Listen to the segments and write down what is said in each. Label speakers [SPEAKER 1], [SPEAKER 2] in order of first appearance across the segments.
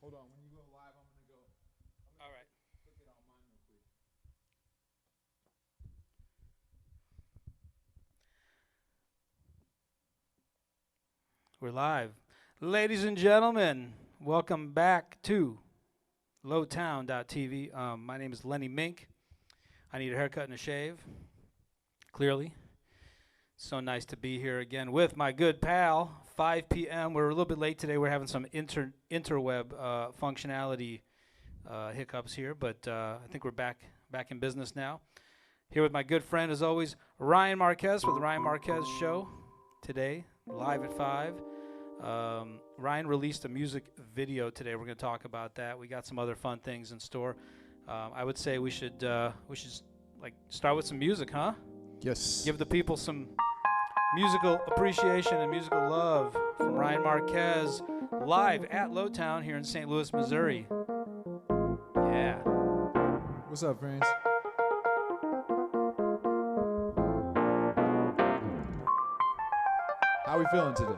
[SPEAKER 1] Hold on. When you go live, I'm gonna go. I'm
[SPEAKER 2] All
[SPEAKER 1] gonna
[SPEAKER 2] right.
[SPEAKER 1] click it on mine real quick.
[SPEAKER 2] We're live. Ladies and gentlemen, welcome back to Lotown.tv. My name is Lenny Mink. I need a haircut and a shave, clearly. So nice to be here again with my good pal. 5 p.m. We're a little bit late today. We're having some interweb functionality hiccups here, but I think we're back in business now. Here with my good friend, as always, Ryan Marquez with the Ryan Marquez Show today, live at 5. Ryan released a music video today. We're going to talk about that. We got some other fun things in store. I would say we should like start with some music, huh?
[SPEAKER 1] Yes.
[SPEAKER 2] Give the people some musical appreciation and musical love from Ryan Marquez live at Lotown here in St. Louis, Missouri. Yeah.
[SPEAKER 1] What's up, friends? How we feeling today?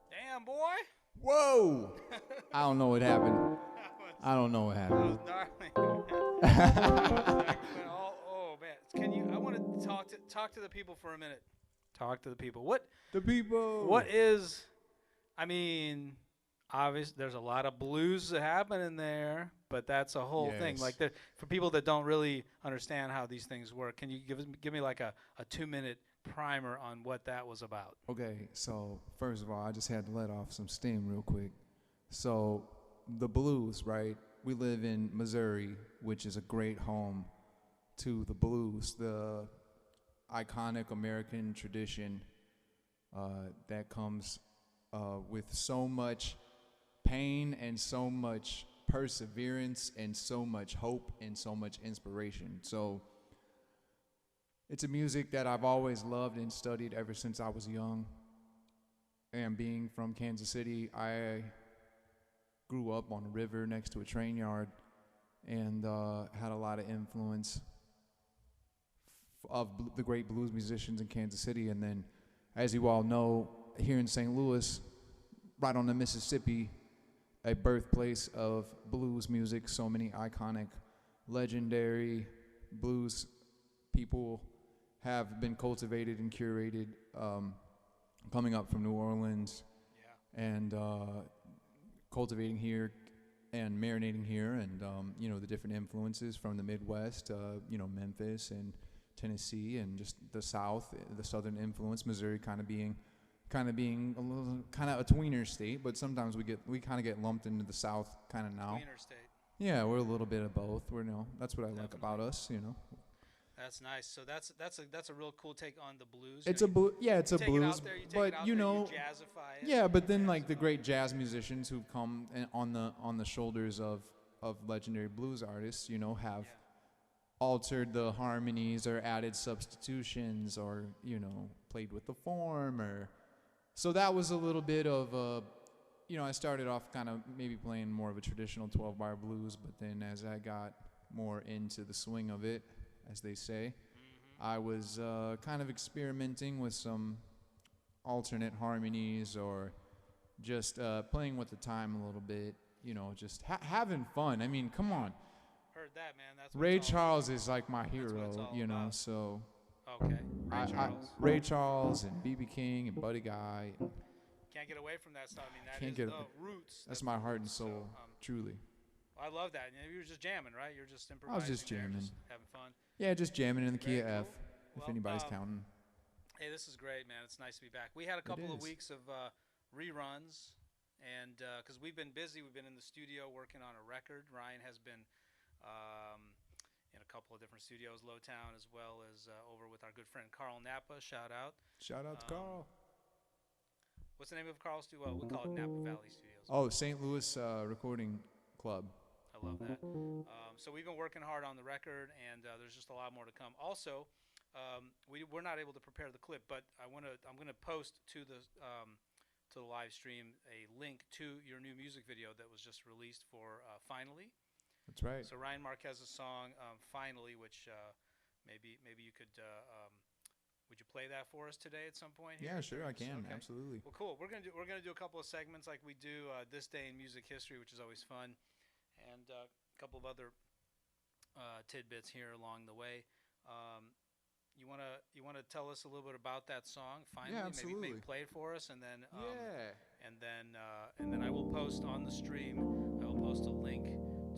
[SPEAKER 2] Damn, boy.
[SPEAKER 1] Whoa! I don't know what happened. I don't know what
[SPEAKER 2] That
[SPEAKER 1] happened.
[SPEAKER 2] was gnarly. Oh man, can you? I want to talk to the people for a minute. Talk to the people.
[SPEAKER 1] The people.
[SPEAKER 2] What is? I mean, obviously, there's a lot of blues that happen in there, but that's a whole thing.
[SPEAKER 1] Yes.
[SPEAKER 2] Like for people that don't really understand how these things work, can you give me like a 2-minute primer on what that was about?
[SPEAKER 1] Okay, so first of all, I just had to let off some steam real quick. So the blues, right? We live in Missouri, which is a great home to the blues, the iconic American tradition that comes with so much pain and so much perseverance and so much hope and so much inspiration. So it's a music that I've always loved and studied ever since I was young. And being from Kansas City, I grew up on a river next to a train yard and had a lot of influence of the great blues musicians in Kansas City. And then, as you all know, here in St. Louis, right on the Mississippi, a birthplace of blues music, so many iconic, legendary blues people have been cultivated and curated, coming up from New Orleans and cultivating here and marinating here, and the different influences from the Midwest, Memphis and Tennessee, and just the South, the Southern influence. Missouri kind of being a little a tweener state, but sometimes we kind of get lumped into the South kind of now.
[SPEAKER 2] Tweener state.
[SPEAKER 1] Yeah, we're a little bit of both. That's what I like about us.
[SPEAKER 2] That's nice. So that's a real cool take on the blues.
[SPEAKER 1] It's a blues, but
[SPEAKER 2] jazzify it.
[SPEAKER 1] yeah, but then like the great jazz musicians who've come on the shoulders of legendary blues artists, have altered the harmonies or added substitutions or played with the form, or so that was a little bit of I started off kind of maybe playing more of a traditional 12-bar blues, but then as I got more into the swing of it, as they say, I was kind of experimenting with some alternate harmonies or just playing with the time a little bit, just having fun. I mean, come on.
[SPEAKER 2] Heard that, man. That's what
[SPEAKER 1] Ray
[SPEAKER 2] it's all
[SPEAKER 1] Charles is like my hero,
[SPEAKER 2] about.
[SPEAKER 1] so
[SPEAKER 2] Okay.
[SPEAKER 1] Ray Charles and B.B. King and Buddy Guy.
[SPEAKER 2] Can't get away from that stuff. I mean, that
[SPEAKER 1] Can't
[SPEAKER 2] is
[SPEAKER 1] get
[SPEAKER 2] the
[SPEAKER 1] away.
[SPEAKER 2] roots.
[SPEAKER 1] That's my heart and soul, truly.
[SPEAKER 2] I love that. You were just jamming, right? You're just improvising.
[SPEAKER 1] I was just jamming.
[SPEAKER 2] Just having fun.
[SPEAKER 1] Yeah, just jamming in the key of F,
[SPEAKER 2] Well,
[SPEAKER 1] if anybody's counting.
[SPEAKER 2] Hey, this is great, man. It's nice to be back. We had a couple of weeks of reruns, and because we've been busy, we've been in the studio working on a record. Ryan has been in a couple of different studios, Lotown, as well as over with our good friend Carl Napa. Shout out.
[SPEAKER 1] Shout out to Carl.
[SPEAKER 2] What's the name of Carl's studio? Well, we call it Napa Valley Studios.
[SPEAKER 1] Oh, St. Louis Recording Club.
[SPEAKER 2] I love that. So we've been working hard on the record, and there's just a lot more to come. Also, we're not able to prepare the clip, but I'm gonna post to the live stream a link to your new music video that was just released for Finally.
[SPEAKER 1] That's right.
[SPEAKER 2] So Ryan Marquez's song Finally, which maybe you could. Would you play that for us today at some point? Here?
[SPEAKER 1] Yeah, sure, I can.
[SPEAKER 2] Okay.
[SPEAKER 1] Absolutely.
[SPEAKER 2] Well, cool. We're gonna do a couple of segments like we do this day in music history, which is always fun, and a couple of other tidbits here along the way. You wanna tell us a little bit about that song? Finally,
[SPEAKER 1] yeah, absolutely.
[SPEAKER 2] Maybe play it for us, and then and then I will post on the stream. I will post a link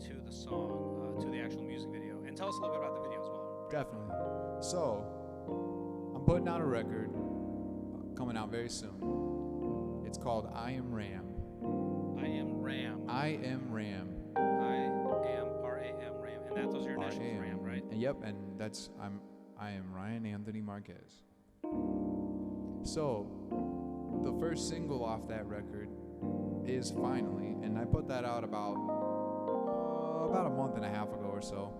[SPEAKER 2] to the song, to the actual music video, and tell us a little bit about the video as well.
[SPEAKER 1] Definitely. So, I'm putting out a record coming out very soon. It's called I Am Ram.
[SPEAKER 2] I Am Ram.
[SPEAKER 1] I Am Ram.
[SPEAKER 2] I initials, Ram, right?
[SPEAKER 1] Yep, and I am Ryan Anthony Marquez. So, the first single off that record is Finally, and I put that out about a month and a half ago or so.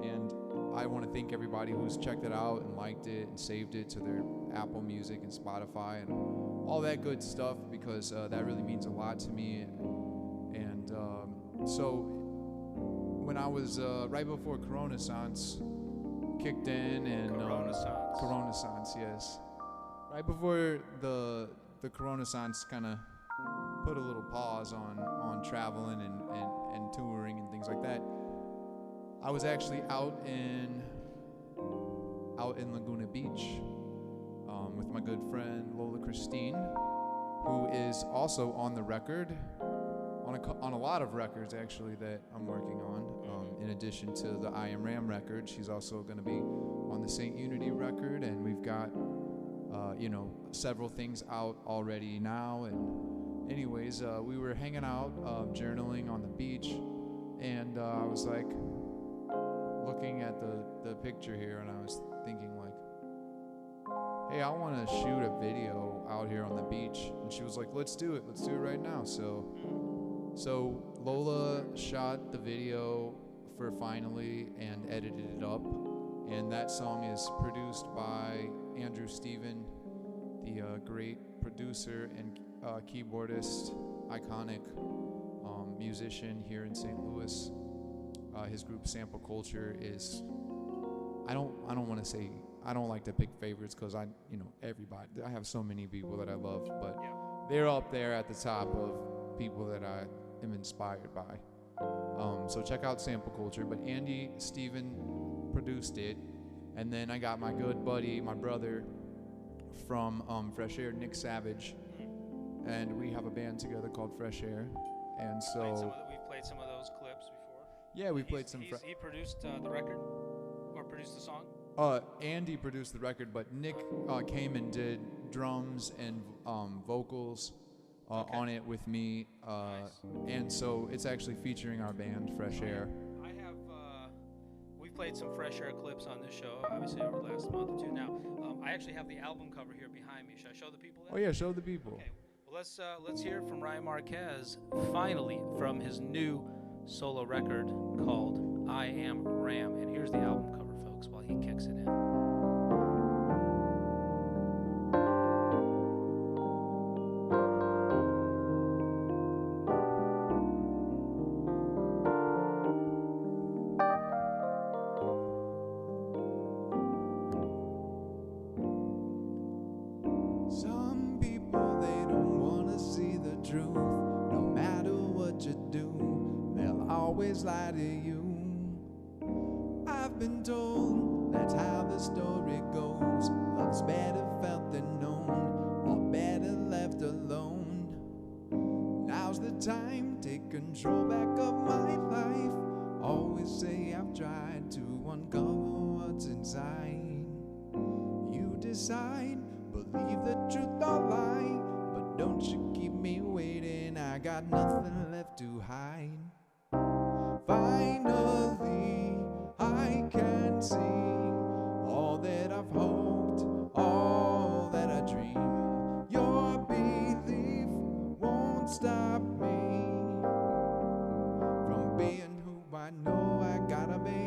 [SPEAKER 1] And I want to thank everybody who's checked it out and liked it and saved it to their Apple Music and Spotify and all that good stuff, because that really means a lot to me. And so when I was right before Coronaissance kicked in, and Coronaissance, yes, right before the Coronaissance kind of put a little pause on traveling and touring and things like that, I was actually out in Laguna Beach with my good friend Lola Christine, who is also on the record, on a lot of records actually that I'm working on. In addition to the I Am Ram record, she's also going to be on the Saint Unity record, and we've got several things out already now. And anyways, we were hanging out, journaling on the beach, and I was like looking at the picture here, and I was thinking like, hey, I want to shoot a video out here on the beach. And she was like, let's do it right now. So Lola shot the video for Finally and edited it up, and that song is produced by Andrew Steven, the great producer and keyboardist, iconic musician here in St. Louis. His group Sample Culture is, I don't want to say, I don't like to pick favorites, because I have so many people that I love, but they're up there at the top of people that I am inspired by. So check out Sample Culture. But Andy Steven produced it, and then I got my good buddy, my brother from Fresh Air, Nick Savage, and we have a band together called Fresh Air. And so
[SPEAKER 2] we've played some of those clips before.
[SPEAKER 1] Yeah, we played some.
[SPEAKER 2] He produced the record, or produced the song.
[SPEAKER 1] Andy produced the record, but Nick came and did drums and vocals on it with me.
[SPEAKER 2] Nice.
[SPEAKER 1] And so it's actually featuring our band, Fresh Air.
[SPEAKER 2] We've played some Fresh Air clips on this show, obviously over the last month or two. Now, I actually have the album cover here behind me. Should I show the people that?
[SPEAKER 1] Oh yeah, show the people.
[SPEAKER 2] Okay. Well, let's hear it from Ryan Marquez, finally, from his new solo record called I Am Ram. And here's the album cover, folks, while he kicks it in.
[SPEAKER 1] Some people, they don't want to see the truth. No matter what you do, they'll always lie to you. I've been told that's how the story goes. Love's better felt than known, or better left alone. Now's the time, take control back of my life. Always say I've tried to uncover what's inside. You decide, believe the truth or lie, but don't you keep me waiting. I got nothing left to hide. Finally, I can see all that I've hoped, all that I dream. Your belief won't stop me from being who I know I gotta be.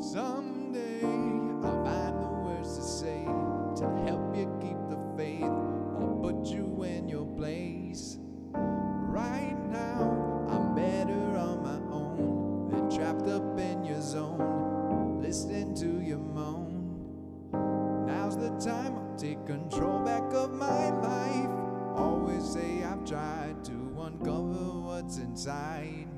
[SPEAKER 1] Someday I'll find the words to say to help you keep the faith or put you in your place. Right now I'm better on my own than trapped up in your zone, listening to you moan. Now's the time, I'll take control back of my life. Always say I've tried to uncover what's inside.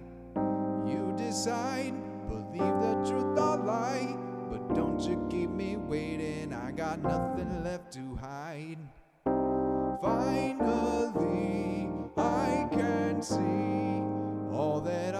[SPEAKER 1] You decide, believe the truth or lie, but don't you keep me waiting. I got nothing left to hide. Finally, I can see all that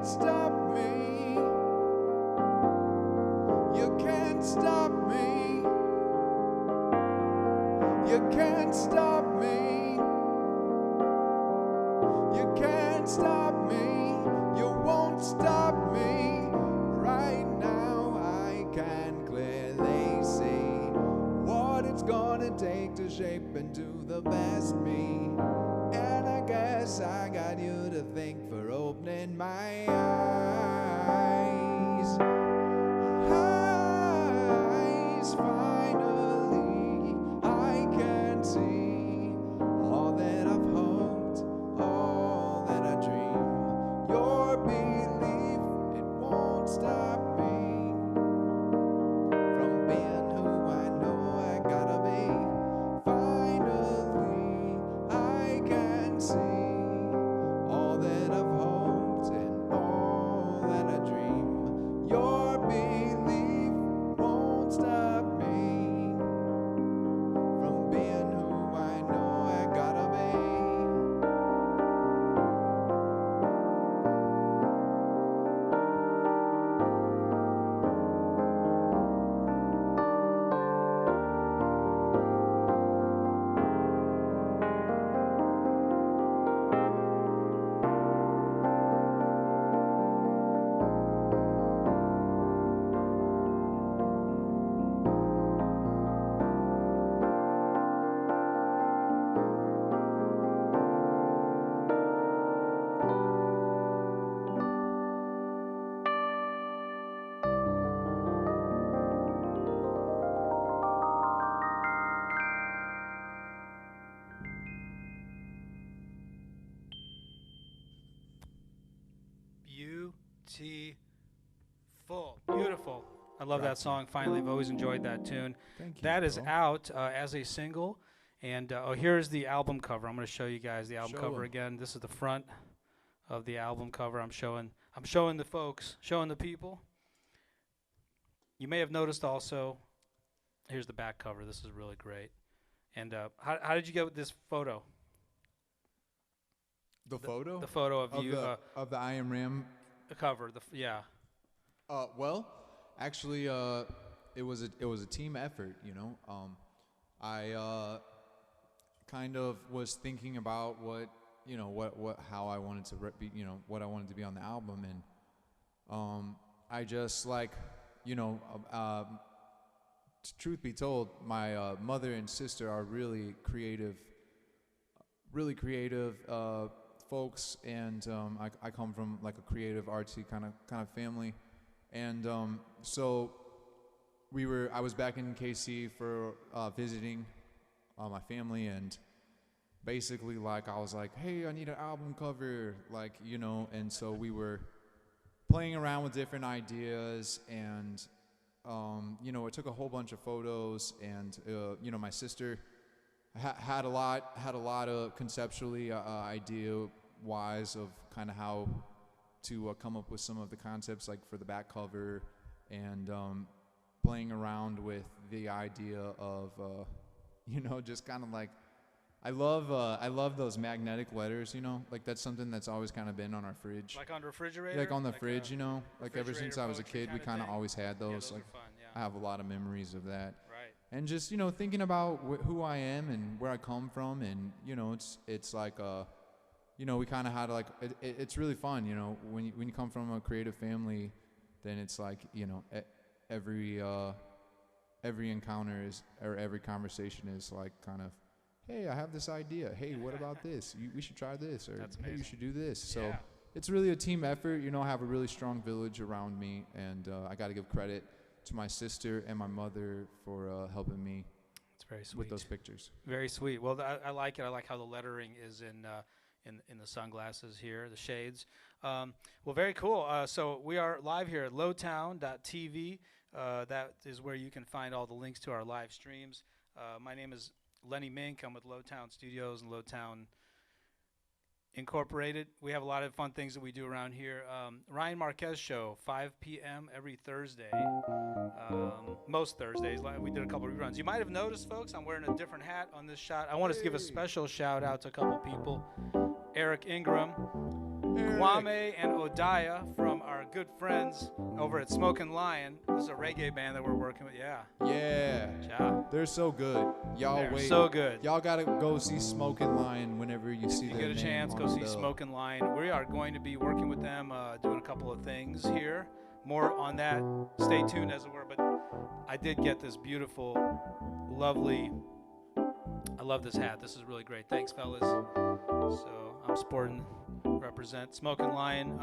[SPEAKER 1] can't stop me. You can't stop me. You can't stop me. You can't stop me. You won't stop me. Right now I can clearly see what it's gonna take to shape into the best me. And I guess I got you to thank for opening my eyes. Eyes, finally I can see all that I've hoped, all that I dream. Your belief, it won't stop me from being who I know I gotta be. Finally, I can see all that I've hoped and all that I dream. Your belief won't stop me from being who I know I gotta be.
[SPEAKER 2] Beautiful. I love that song. Finally, I've always enjoyed that tune.
[SPEAKER 1] Thank you.
[SPEAKER 2] That is out as a single. And here's the album cover. I'm going to show you guys the album cover again. This is the front of the album cover. I'm showing the folks, showing the people. You may have noticed also, here's the back cover. This is really great. And how did you get with this photo?
[SPEAKER 1] The photo?
[SPEAKER 2] The photo of you.
[SPEAKER 1] Of the I Am Ram.
[SPEAKER 2] The cover. Yeah.
[SPEAKER 1] Well, actually, it was a team effort. You know, I kind of was thinking about how I wanted to be, what I wanted to be on the album, and I just truth be told, my mother and sister are really creative folks, and I come from like a creative, artsy kind of family. And so I was back in KC for visiting my family, and basically I was like, hey, I need an album cover, and so we were playing around with different ideas, and it took a whole bunch of photos, and my sister had a lot of conceptually idea wise of kind of how to come up with some of the concepts, like for the back cover, and playing around with the idea of just kind of like, I love those magnetic letters, like that's something that's always kind of been on our fridge,
[SPEAKER 2] like on the refrigerator,
[SPEAKER 1] like on the fridge, like ever since I was a kid, we kind of always had those.
[SPEAKER 2] Yeah, those
[SPEAKER 1] like
[SPEAKER 2] are fun, yeah.
[SPEAKER 1] I have a lot of memories of that,
[SPEAKER 2] right?
[SPEAKER 1] And just thinking about who I am and where I come from, and it's like we kind of had it's really fun, when you come from a creative family, then it's like every encounter or every conversation is like kind of, hey, I have this idea. Hey, what about this? We should try this, or hey, you should do this. So it's really a team effort. I have a really strong village around me, and I got to give credit to my sister and my mother for helping me.
[SPEAKER 2] It's very sweet
[SPEAKER 1] with those pictures.
[SPEAKER 2] Very sweet. Well, I like it. I like how the lettering is in the sunglasses here, the shades. Well, very cool. So we are live here at Lotown.tv. That is where you can find all the links to our live streams. My name is Lenny Mink. I'm with Lotown Studios and Lotown Incorporated. We have a lot of fun things that we do around here. Ryan Marquez Show, 5 p.m. every Thursday. Most Thursdays. We did a couple of reruns. You might have noticed, folks, I'm wearing a different hat on this shot. I want to give a special shout out to a couple people. Eric Ingram, Kwame and Odaya from our good friends over at Smokin' Lion. This is a reggae band that we're working with. Yeah.
[SPEAKER 1] Yeah.
[SPEAKER 2] Ciao.
[SPEAKER 1] They're so good. Y'all
[SPEAKER 2] They're
[SPEAKER 1] wait.
[SPEAKER 2] so good.
[SPEAKER 1] Y'all gotta go see Smokin' Lion whenever you see
[SPEAKER 2] If
[SPEAKER 1] their
[SPEAKER 2] you get a
[SPEAKER 1] name
[SPEAKER 2] chance,
[SPEAKER 1] on
[SPEAKER 2] go
[SPEAKER 1] the
[SPEAKER 2] see
[SPEAKER 1] bill.
[SPEAKER 2] Smokin' Lion. We are going to be working with them, doing a couple of things here. More on that. Stay tuned, as it were. But I did get this beautiful, lovely. I love this hat. This is really great. Thanks, fellas. So I'm sporting, represent Smokin' Lion.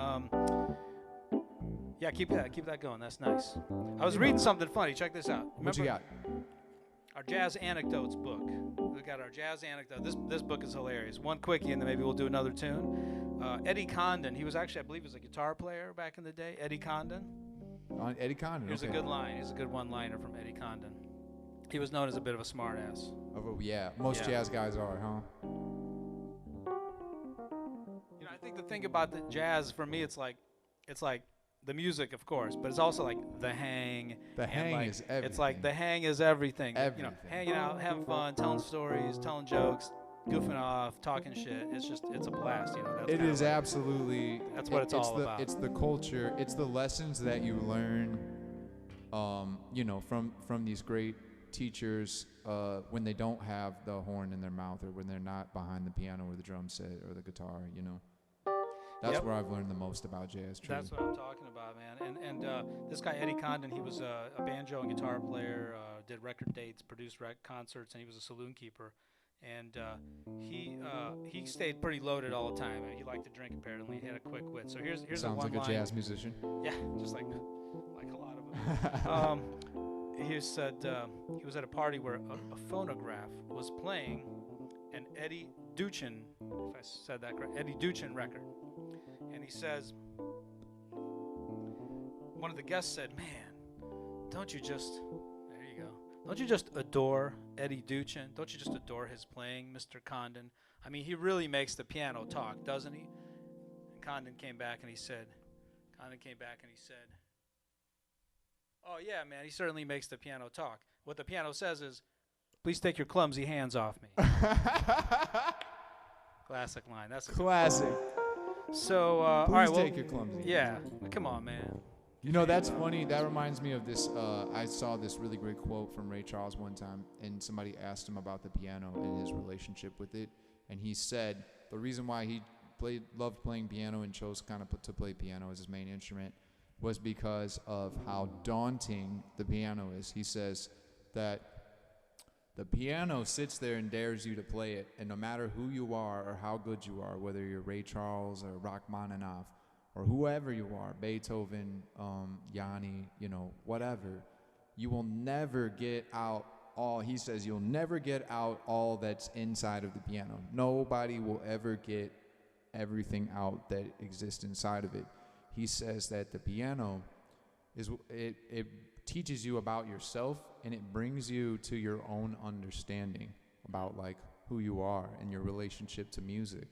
[SPEAKER 2] Yeah, keep that going. That's nice. I was reading something funny. Check this out. Remember
[SPEAKER 1] What you got?
[SPEAKER 2] our Jazz Anecdotes book. We got our Jazz Anecdote. This book is hilarious. One quickie, and then maybe we'll do another tune. Eddie Condon. He was actually, I believe, he was a guitar player back in the day. Eddie Condon.
[SPEAKER 1] Eddie Condon.
[SPEAKER 2] Here's
[SPEAKER 1] okay.
[SPEAKER 2] a good line. Here's a good one-liner from Eddie Condon. He was known as a bit of a smartass.
[SPEAKER 1] Oh, yeah. Most
[SPEAKER 2] Yeah.
[SPEAKER 1] jazz guys are, huh?
[SPEAKER 2] You know, I think the thing about the jazz for me, it's like the music, of course, but it's also like the hang.
[SPEAKER 1] The
[SPEAKER 2] and
[SPEAKER 1] hang
[SPEAKER 2] like,
[SPEAKER 1] is everything.
[SPEAKER 2] It's like the hang is everything. You know,
[SPEAKER 1] Everything.
[SPEAKER 2] hanging out, having fun, telling stories, telling jokes, goofing off, talking shit. It's a blast. You know, that's
[SPEAKER 1] It
[SPEAKER 2] kinda
[SPEAKER 1] is
[SPEAKER 2] like-
[SPEAKER 1] absolutely.
[SPEAKER 2] That's what it's all
[SPEAKER 1] the,
[SPEAKER 2] about.
[SPEAKER 1] It's the culture. It's the lessons that you learn, you know, from these great teachers when they don't have the horn in their mouth or when they're not behind the piano or the drum set or the guitar. You know, that's
[SPEAKER 2] Yep.
[SPEAKER 1] where I've learned the most about jazz. Truly.
[SPEAKER 2] That's what I'm talking about, man. And this guy Eddie Condon, he was a banjo and guitar player, did record dates, produced concerts, and he was a saloon keeper. And he stayed pretty loaded all the time. He liked to drink apparently. He had a quick wit. So here's
[SPEAKER 1] Sounds
[SPEAKER 2] one
[SPEAKER 1] like a
[SPEAKER 2] line.
[SPEAKER 1] jazz musician.
[SPEAKER 2] Yeah, just like a lot of them. He said he was at a party where a phonograph was playing an Eddie Duchin, if I said that correct, Eddie Duchin record. And he says, one of the guests said, "Man, don't you just, there you go, don't you just adore Eddie Duchin? Don't you just adore his playing, Mr. Condon? I mean, he really makes the piano talk, doesn't he?" And Condon came back and he said, "Oh, yeah, man, he certainly makes the piano talk. What the piano says is, please take your clumsy hands off me." Classic line. That's a good
[SPEAKER 1] Classic.
[SPEAKER 2] So, all
[SPEAKER 1] Please
[SPEAKER 2] right, well,
[SPEAKER 1] take your clumsy.
[SPEAKER 2] yeah, come on, man.
[SPEAKER 1] You know, that's funny. That reminds me of this. I saw this really great quote from Ray Charles one time, and somebody asked him about the piano and his relationship with it. And he said the reason why he loved playing piano and chose kind of to play piano as his main instrument was because of how daunting the piano is. He says that the piano sits there and dares you to play it, and no matter who you are or how good you are, whether you're Ray Charles or Rachmaninoff or whoever you are, Beethoven, Yanni, you know, whatever, you will never get out all, he says, you'll never get out all that's inside of the piano. Nobody will ever get everything out that exists inside of it. He says that the piano it teaches you about yourself, and it brings you to your own understanding about like who you are and your relationship to music.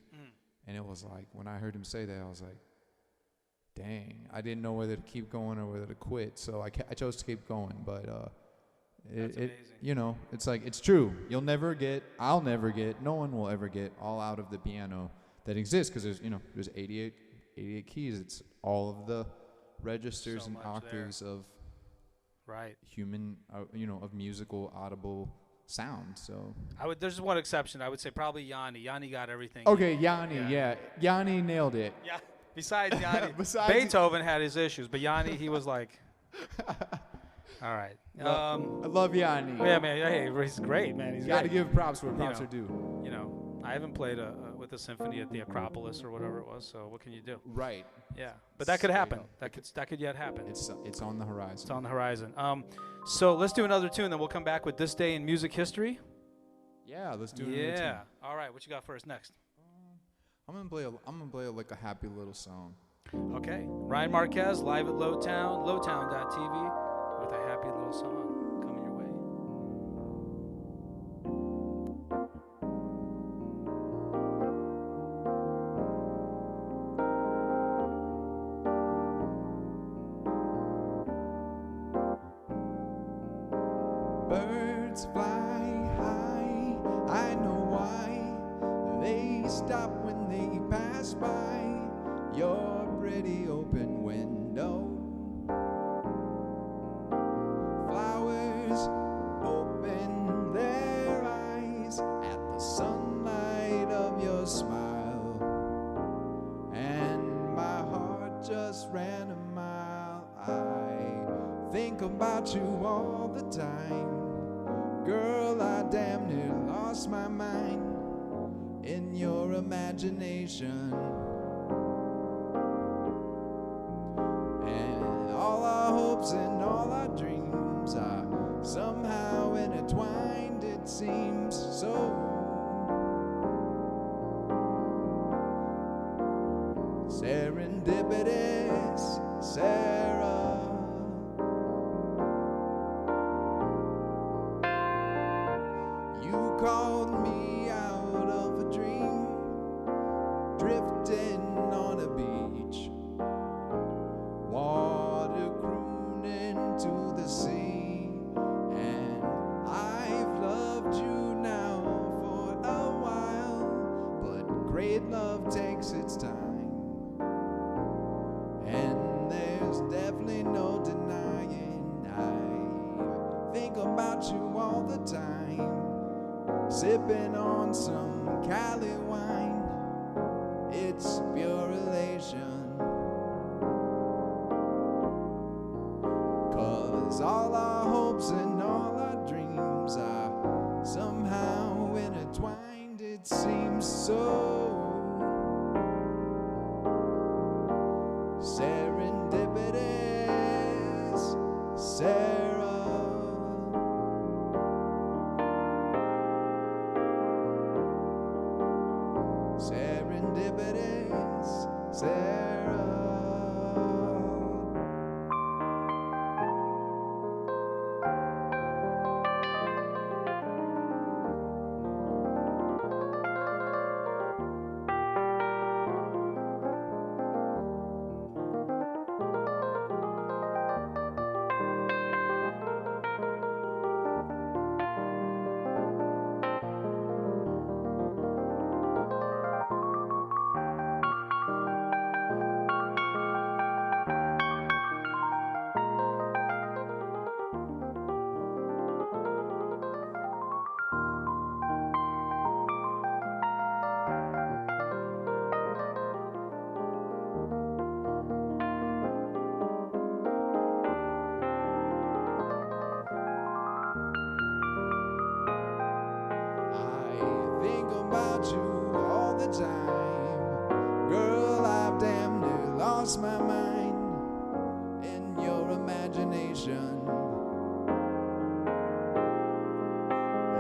[SPEAKER 1] And it was like, when I heard him say that, I was like, dang, I didn't know whether to keep going or whether to quit. So I chose to keep going. But
[SPEAKER 2] That's amazing.
[SPEAKER 1] you know, it's like, it's true. I'll never get, no one will ever get all out of the piano that exists, because there's 88 keys. It's all of the registers
[SPEAKER 2] So
[SPEAKER 1] and
[SPEAKER 2] much
[SPEAKER 1] octaves of
[SPEAKER 2] Right.
[SPEAKER 1] human, of musical audible sound. So
[SPEAKER 2] There's one exception. I would say probably Yanni. Yanni got everything.
[SPEAKER 1] okay, Yanni,
[SPEAKER 2] Yeah.
[SPEAKER 1] yeah, Yanni nailed it.
[SPEAKER 2] Yeah. Besides Yanni,
[SPEAKER 1] Besides-
[SPEAKER 2] Beethoven had his issues, but Yanni, he was like, all right.
[SPEAKER 1] I love Yanni.
[SPEAKER 2] Yeah, man. Hey, he's great, man. He's
[SPEAKER 1] You got to
[SPEAKER 2] great.
[SPEAKER 1] give props where props
[SPEAKER 2] know.
[SPEAKER 1] are due.
[SPEAKER 2] You know, I haven't played with a symphony at the Acropolis or whatever it was. So what can you do?
[SPEAKER 1] Right.
[SPEAKER 2] Yeah, but that could
[SPEAKER 1] Straight
[SPEAKER 2] happen.
[SPEAKER 1] up.
[SPEAKER 2] That could yet happen.
[SPEAKER 1] It's on the horizon.
[SPEAKER 2] It's on the horizon. So let's do another tune, then we'll come back with This Day in Music History.
[SPEAKER 1] Yeah, let's do it.
[SPEAKER 2] Yeah. All right. What you got for us next?
[SPEAKER 1] I'm gonna play like a happy little song.
[SPEAKER 2] Okay. Ryan Marquez live at Lotown, Lotown.tv, with a happy little song coming your way.
[SPEAKER 1] Birds fly high, I know why. They stop when they pass by. your pretty open window. Flowers open their eyes at the sunlight of your smile, and my heart just ran a mile. I think about you all the time. Girl, I damn near lost my mind in your imagination. And all our hopes and all our dreams are somehow intertwined, it seems so. Serendipitous, Sarah. You called me out of a dream, drifting on a beach, water crooning to the sea, and I've loved you now for a while, but great love takes its time, and there's definitely no denying I think about you all the time. Sipping on some Cali wine, it's pure elation. 'Cause all our hopes and all our dreams are somehow intertwined, it seems so. Serendipitous, Sarah. Serendipitous, Sarah. You all the time. Girl, I've damn near lost my mind in your imagination.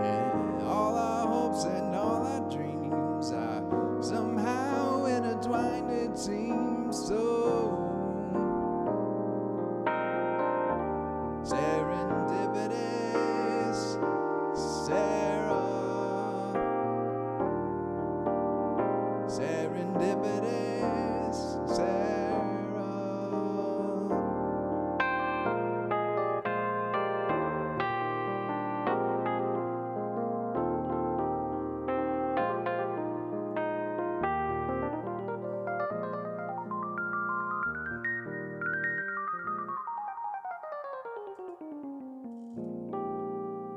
[SPEAKER 1] And all our hopes and all our dreams are somehow intertwined, it seems so. Serendipitous, Sarah. Serendipitous, Sarah.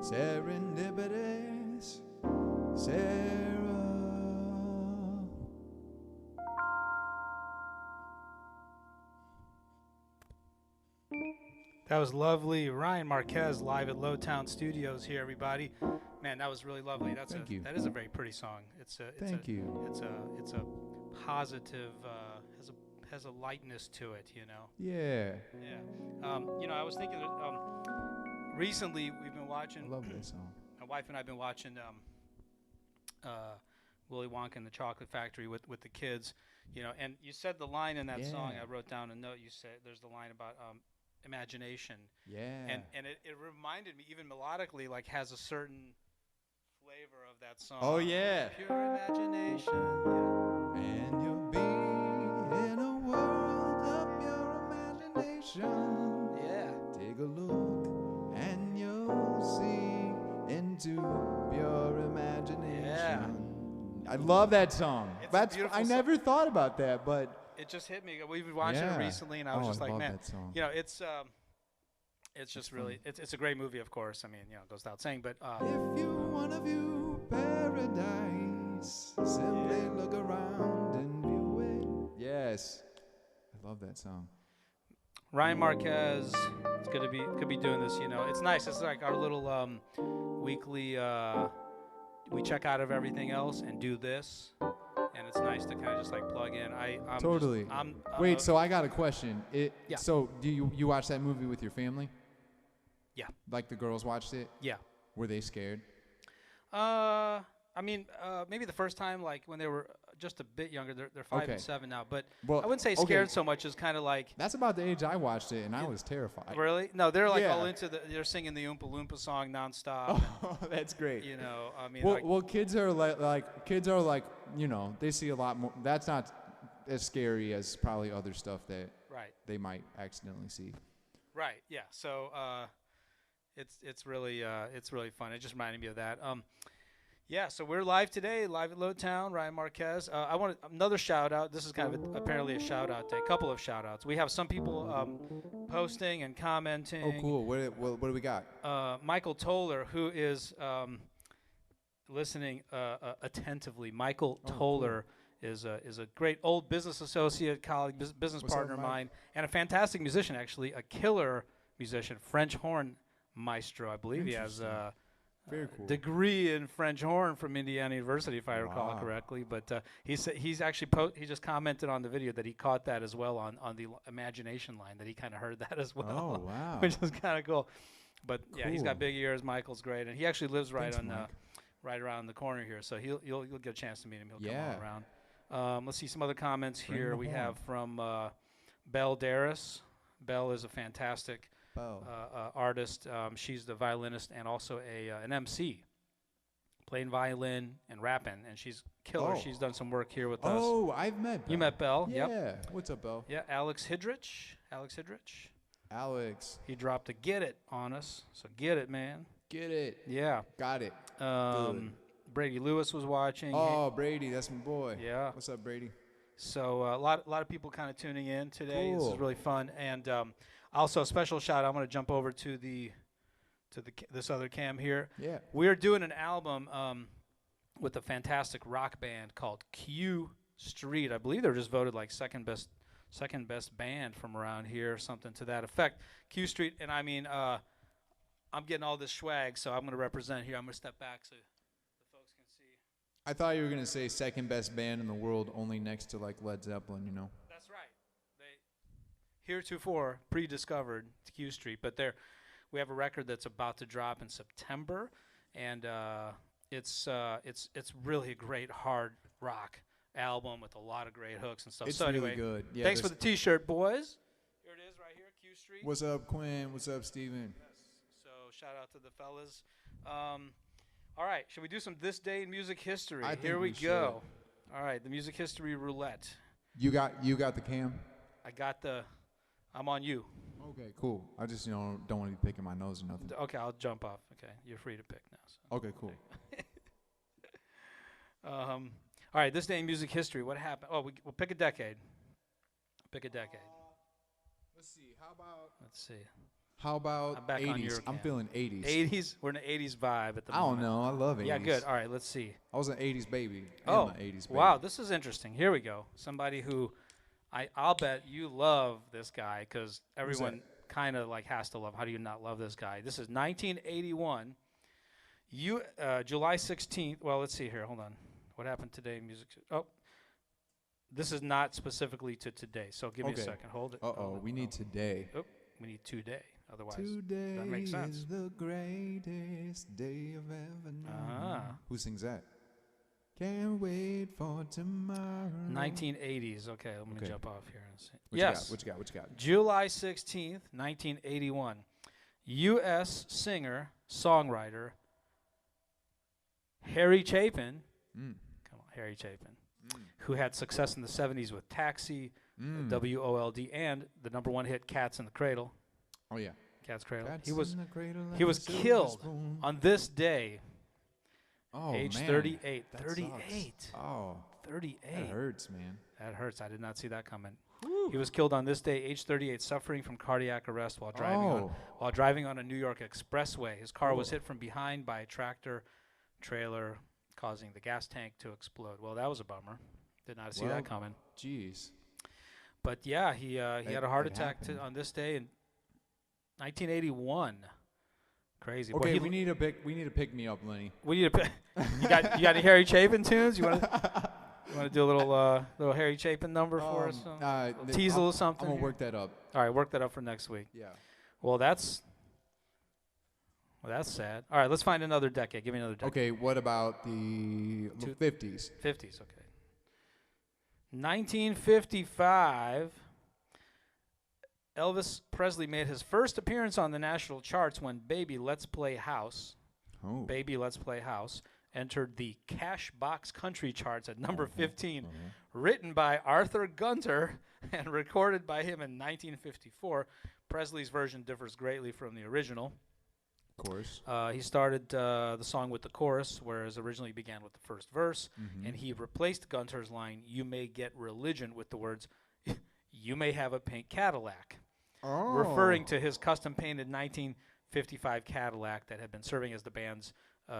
[SPEAKER 1] Serendipitous, Sarah.
[SPEAKER 2] That was lovely. Ryan Marquez live at Lotown Studios here, everybody. Man, that was really lovely.
[SPEAKER 1] Thank you.
[SPEAKER 2] That is a very pretty song. It's a positive, has a lightness to it, you know.
[SPEAKER 1] Yeah.
[SPEAKER 2] Yeah. I was thinking recently we've been watching.
[SPEAKER 1] I love that song.
[SPEAKER 2] My wife and I've been watching Willy Wonka and the Chocolate Factory with the kids, you know. And you said the line in that song. I wrote down a note. You said there's the line about imagination.
[SPEAKER 1] Yeah.
[SPEAKER 2] And it reminded me, even melodically, like has a certain flavor of that song.
[SPEAKER 1] Oh yeah.
[SPEAKER 2] Pure imagination. Yeah.
[SPEAKER 1] And you'll be in a world of your imagination.
[SPEAKER 2] Yeah.
[SPEAKER 1] Take a look and you'll see into pure imagination.
[SPEAKER 2] Yeah.
[SPEAKER 1] I love that song.
[SPEAKER 2] It's a beautiful
[SPEAKER 1] I
[SPEAKER 2] song.
[SPEAKER 1] never thought about that, but
[SPEAKER 2] it just hit me. We've been watching it recently, and I was just like,
[SPEAKER 1] love
[SPEAKER 2] man,
[SPEAKER 1] that song.
[SPEAKER 2] you know, it's just really, it's a great movie, of course. I mean, you know, it goes without saying, but
[SPEAKER 1] If you wanna view paradise, simply look around and view it. Yes, I love that song.
[SPEAKER 2] Ryan Marquez is could be doing this. You know, it's nice. It's like our little weekly. We check out of everything else and do this, and it's nice to kind of just like plug in. I'm
[SPEAKER 1] Totally. Wait, so I got a question.
[SPEAKER 2] Yeah.
[SPEAKER 1] So do you watch that movie with your family?
[SPEAKER 2] Yeah.
[SPEAKER 1] Like the girls watched it?
[SPEAKER 2] Yeah.
[SPEAKER 1] Were they scared?
[SPEAKER 2] I mean, maybe the first time, like when they were just a bit younger. They're 5 and 7 now, but
[SPEAKER 1] well,
[SPEAKER 2] I wouldn't say scared so much as kind of like.
[SPEAKER 1] That's about the age I watched it, and I was terrified.
[SPEAKER 2] Really? No, they're like all into they're singing the Oompa Loompa song nonstop.
[SPEAKER 1] Oh, that's great.
[SPEAKER 2] You know, I mean.
[SPEAKER 1] Well, kids are like you know, they see a lot more. That's not as scary as probably other stuff that they might accidentally see.
[SPEAKER 2] Right. Yeah. So it's really fun. It just reminded me of that. Yeah, so we're live today, live at Lotown, Ryan Marquez. I want another shout-out. This is kind of apparently a shout-out day, a couple of shout-outs. We have some people posting and commenting.
[SPEAKER 1] Oh, cool. What do we got?
[SPEAKER 2] Michael Toller, who is listening attentively. Michael Toller is a great old business associate, colleague, business partner of mine, and a fantastic musician, actually, a killer musician, French horn maestro. I believe he has
[SPEAKER 1] Very cool.
[SPEAKER 2] Degree in French horn from Indiana University, if I recall correctly. But he's actually he just commented on the video that he caught that as well on the imagination line, that he kind of heard that as well.
[SPEAKER 1] Oh, wow.
[SPEAKER 2] Which is kind of cool. But yeah, he's got big ears. Michael's great, and he actually lives right around the corner here. So you'll get a chance to meet him. He'll come all around. Let's see some other comments here. We have from Belle Darris. Belle is a fantastic artist. She's the violinist and also an MC, playing violin and rapping, and she's killer. She's done some work here with us.
[SPEAKER 1] Oh, I've met Belle.
[SPEAKER 2] You met Belle?
[SPEAKER 1] Yeah.
[SPEAKER 2] Yep.
[SPEAKER 1] What's up, Belle?
[SPEAKER 2] Yeah, Alex Hidrich. He dropped a get it on us, so get it, man.
[SPEAKER 1] Get it.
[SPEAKER 2] Yeah.
[SPEAKER 1] Got it.
[SPEAKER 2] Brady Lewis was watching.
[SPEAKER 1] Oh, Brady, that's my boy.
[SPEAKER 2] Yeah.
[SPEAKER 1] What's up, Brady?
[SPEAKER 2] So a lot of people kind of tuning in today.
[SPEAKER 1] Cool.
[SPEAKER 2] This is really fun, and also a special shout. I'm going to jump over to this other cam here.
[SPEAKER 1] Yeah.
[SPEAKER 2] We're doing an album with a fantastic rock band called Q Street. I believe they're just voted like second best band from around here, something to that effect. Q Street, and I mean, I'm getting all this swag, so I'm going to represent here. I'm going to step back so the folks can see.
[SPEAKER 1] I thought you were going to say second best band in the world, only next to like Led Zeppelin, you know.
[SPEAKER 2] That's right. Heretofore pre-discovered Q Street, but we have a record that's about to drop in September, and it's really a great hard rock album with a lot of great hooks and stuff.
[SPEAKER 1] It's
[SPEAKER 2] so
[SPEAKER 1] really
[SPEAKER 2] anyway,
[SPEAKER 1] good. Yeah,
[SPEAKER 2] thanks for the T-shirt, boys. Here it is, right here, Q Street.
[SPEAKER 1] What's up, Quinn? What's up, Steven?
[SPEAKER 2] Yes. So shout out to the fellas. All right, should we do some This Day in Music History? Here we go. All right, the Music History Roulette.
[SPEAKER 1] You got the cam?
[SPEAKER 2] I'm on you.
[SPEAKER 1] Okay, cool. I just don't want to be picking my nose or nothing.
[SPEAKER 2] Okay, I'll jump off. Okay, you're free to pick now. So.
[SPEAKER 1] Okay, cool.
[SPEAKER 2] All right, This Day in Music History. What happened? Oh, we'll pick a decade. Let's see. How about 80s? I'm feeling 80s. 80s? We're in an 80s vibe at the moment.
[SPEAKER 1] I don't know. I love 80s.
[SPEAKER 2] Yeah, good. All right, let's see.
[SPEAKER 1] I was an 80s baby.
[SPEAKER 2] Oh,
[SPEAKER 1] I'm an 80s baby.
[SPEAKER 2] Wow, this is interesting. Here we go. Somebody who I'll bet you love this guy because everyone kind of like has to love. How do you not love this guy? This is 1981. July 16th. Well, let's see here. Hold on. What happened today in music? Oh, this is not specifically to today. So give me a second. Hold it.
[SPEAKER 1] We need today.
[SPEAKER 2] Oh, we need today. Otherwise,
[SPEAKER 1] today
[SPEAKER 2] that makes sense.
[SPEAKER 1] Is the greatest day of ever known. Who sings that? Can't wait for tomorrow.
[SPEAKER 2] 1980s. Okay, I'm going to jump off here and see.
[SPEAKER 1] What you got?
[SPEAKER 2] July 16th, 1981. U.S. singer, songwriter, Harry Chapin. Come on, Harry Chapin. Who had success in the 70s with Taxi, WOLD, and the #1 hit Cats in the Cradle.
[SPEAKER 1] Oh, yeah.
[SPEAKER 2] Cat's Cradle.
[SPEAKER 1] Cats
[SPEAKER 2] he was
[SPEAKER 1] in the cradle
[SPEAKER 2] he was killed on this day
[SPEAKER 1] Oh,
[SPEAKER 2] age
[SPEAKER 1] man.
[SPEAKER 2] 38.
[SPEAKER 1] That
[SPEAKER 2] 38.
[SPEAKER 1] sucks. Oh,
[SPEAKER 2] 38.
[SPEAKER 1] that hurts, man.
[SPEAKER 2] That hurts. I did not see that coming. He was killed on this day, age 38, suffering from cardiac arrest while driving on a New York expressway. His car was hit from behind by a tractor trailer, causing the gas tank to explode. Well, that was a bummer. Did not see that coming.
[SPEAKER 1] Jeez.
[SPEAKER 2] But yeah, he had a heart attack on this day in 1981. Crazy.
[SPEAKER 1] Okay,
[SPEAKER 2] Boy,
[SPEAKER 1] we need a pick me up, Lenny.
[SPEAKER 2] we need a. You got any Harry Chapin tunes? You want to do a little Harry Chapin number for us? Tease a little something.
[SPEAKER 1] I'm gonna
[SPEAKER 2] here?
[SPEAKER 1] work that up.
[SPEAKER 2] All right, work that up for next week.
[SPEAKER 1] Yeah.
[SPEAKER 2] Well, that's sad. All right, let's find another decade. Give me another decade.
[SPEAKER 1] Okay, what about the 50s?
[SPEAKER 2] 50s, okay. 1955, Elvis Presley made his first appearance on the national charts when Baby Let's Play House entered the Cash Box Country charts at number 15. Written by Arthur Gunter and recorded by him in 1954. Presley's version differs greatly from the original.
[SPEAKER 1] Of course.
[SPEAKER 2] He started the song with the chorus, whereas originally began with the first verse, and he replaced Gunter's line, "You may get religion," with the words, "You may have a pink Cadillac," referring to his custom-painted 1955 Cadillac that had been serving as the band's